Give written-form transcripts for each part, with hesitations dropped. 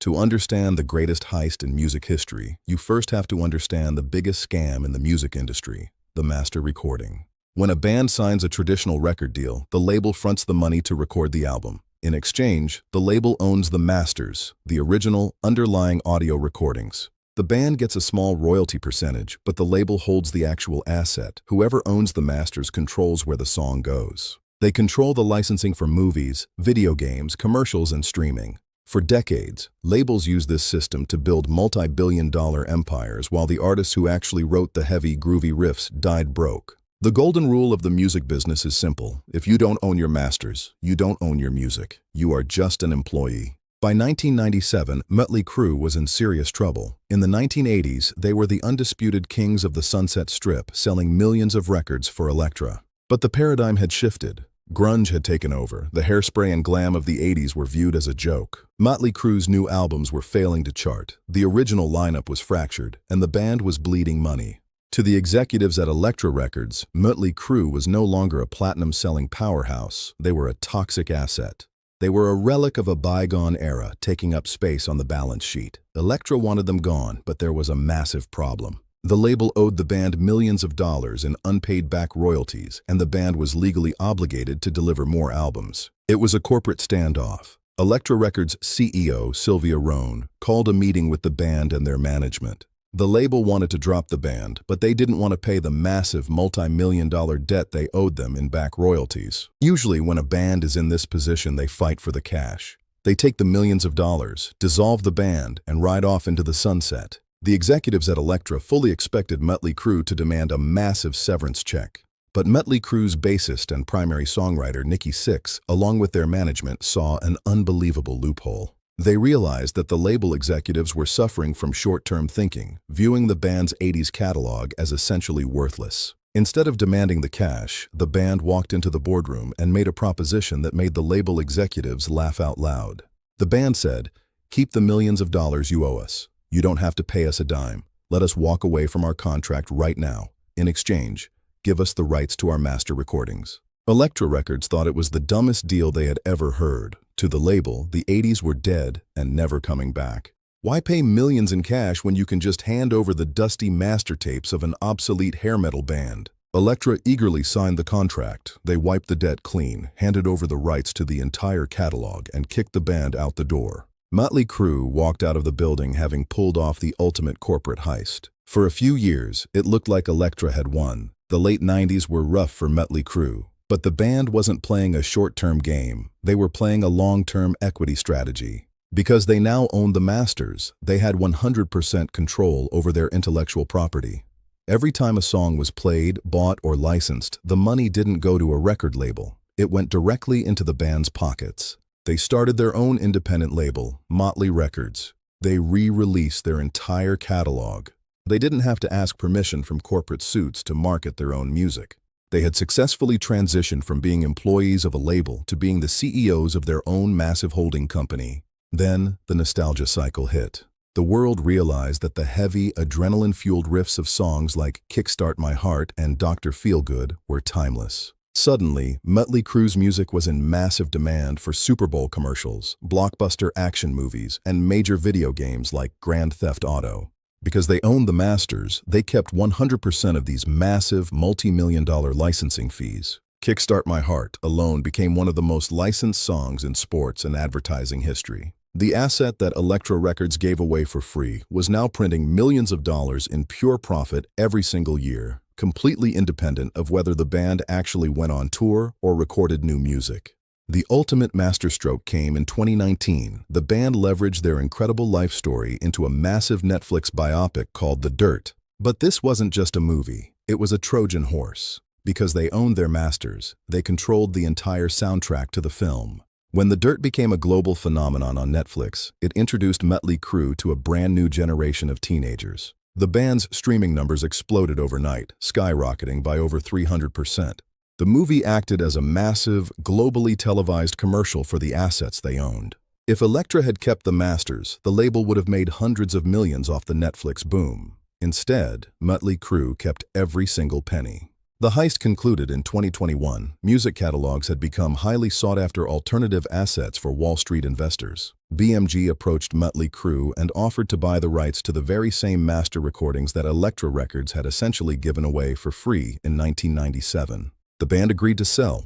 To understand the greatest heist in music history, you first have to understand the biggest scam in the music industry, the master recording. When a band signs a traditional record deal, the label fronts the money to record the album. In exchange, the label owns the masters, the original, underlying audio recordings. The band gets a small royalty percentage, but the label holds the actual asset. Whoever owns the masters controls where the song goes. They control the licensing for movies, video games, commercials, and streaming. For decades, labels used this system to build multi-billion-dollar empires while the artists who actually wrote the heavy, groovy riffs died broke. The golden rule of the music business is simple. If you don't own your masters, you don't own your music. You are just an employee. By 1997, Mötley Crüe was in serious trouble. In the 1980s, they were the undisputed kings of the Sunset Strip, selling millions of records for Elektra. But the paradigm had shifted. Grunge had taken over. The hairspray and glam of the 80s were viewed as a joke. Mötley Crüe's new albums were failing to chart. The original lineup was fractured, and the band was bleeding money. To the executives at Elektra Records, Mötley Crüe was no longer a platinum-selling powerhouse. They were a toxic asset. They were a relic of a bygone era, taking up space on the balance sheet. Elektra wanted them gone, but there was a massive problem. The label owed the band millions of dollars in unpaid back royalties, and the band was legally obligated to deliver more albums. It was a corporate standoff. Elektra Records' CEO, Sylvia Rohn, called a meeting with the band and their management. The label wanted to drop the band, but they didn't want to pay the massive multi-million-dollar debt they owed them in back royalties. Usually, when a band is in this position, they fight for the cash. They take the millions of dollars, dissolve the band, and ride off into the sunset. The executives at Elektra fully expected Mötley Crüe to demand a massive severance check. But Mötley Crüe's bassist and primary songwriter Nikki Sixx, along with their management, saw an unbelievable loophole. They realized that the label executives were suffering from short-term thinking, viewing the band's 80s catalog as essentially worthless. Instead of demanding the cash, the band walked into the boardroom and made a proposition that made the label executives laugh out loud. The band said, "Keep the millions of dollars you owe us. You don't have to pay us a dime. Let us walk away from our contract right now. In exchange, give us the rights to our master recordings." Elektra Records thought it was the dumbest deal they had ever heard. To the label, the 80s were dead and never coming back. Why pay millions in cash when you can just hand over the dusty master tapes of an obsolete hair metal band? Elektra eagerly signed the contract. They wiped the debt clean, handed over the rights to the entire catalog, and kicked the band out the door. Mötley Crüe walked out of the building having pulled off the ultimate corporate heist. For a few years, it looked like Elektra had won. The late 90s were rough for Mötley Crüe. But the band wasn't playing a short-term game. They were playing a long-term equity strategy. Because they now owned the masters, they had 100% control over their intellectual property. Every time a song was played, bought, or licensed, the money didn't go to a record label. It went directly into the band's pockets. They started their own independent label, Motley Records. They re-released their entire catalog. They didn't have to ask permission from corporate suits to market their own music. They had successfully transitioned from being employees of a label to being the CEOs of their own massive holding company. Then, the nostalgia cycle hit. The world realized that the heavy, adrenaline-fueled riffs of songs like Kickstart My Heart and Dr. Feelgood were timeless. Suddenly, Mötley Crüe's music was in massive demand for Super Bowl commercials, blockbuster action movies, and major video games like Grand Theft Auto. Because they owned the masters, they kept 100% of these massive, multi-million-dollar licensing fees. Kickstart My Heart alone became one of the most licensed songs in sports and advertising history. The asset that Elektra Records gave away for free was now printing millions of dollars in pure profit every single year, completely independent of whether the band actually went on tour or recorded new music. The ultimate masterstroke came in 2019. The band leveraged their incredible life story into a massive Netflix biopic called The Dirt. But this wasn't just a movie. It was a Trojan Horse. Because they owned their masters, they controlled the entire soundtrack to the film. When The Dirt became a global phenomenon on Netflix, it introduced Mötley Crüe to a brand new generation of teenagers. The band's streaming numbers exploded overnight, skyrocketing by over 300%. The movie acted as a massive, globally televised commercial for the assets they owned. If Elektra had kept the masters, the label would have made hundreds of millions off the Netflix boom. Instead, Mötley Crüe kept every single penny. The heist concluded in 2021. Music catalogs had become highly sought-after alternative assets for Wall Street investors. BMG approached Mötley Crüe and offered to buy the rights to the very same master recordings that Elektra Records had essentially given away for free in 1997. The band agreed to sell.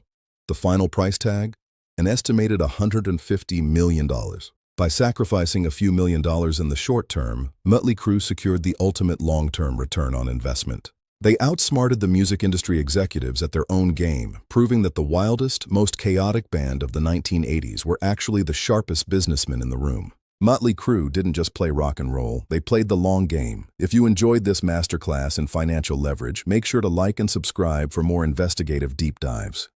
The final price tag? An estimated $150 million. By sacrificing a few $1,000,000 in the short term, Mötley Crüe secured the ultimate long-term return on investment. They outsmarted the music industry executives at their own game, proving that the wildest, most chaotic band of the 1980s were actually the sharpest businessmen in the room. Mötley Crüe didn't just play rock and roll, they played the long game. If you enjoyed this masterclass in financial leverage, make sure to like and subscribe for more investigative deep dives.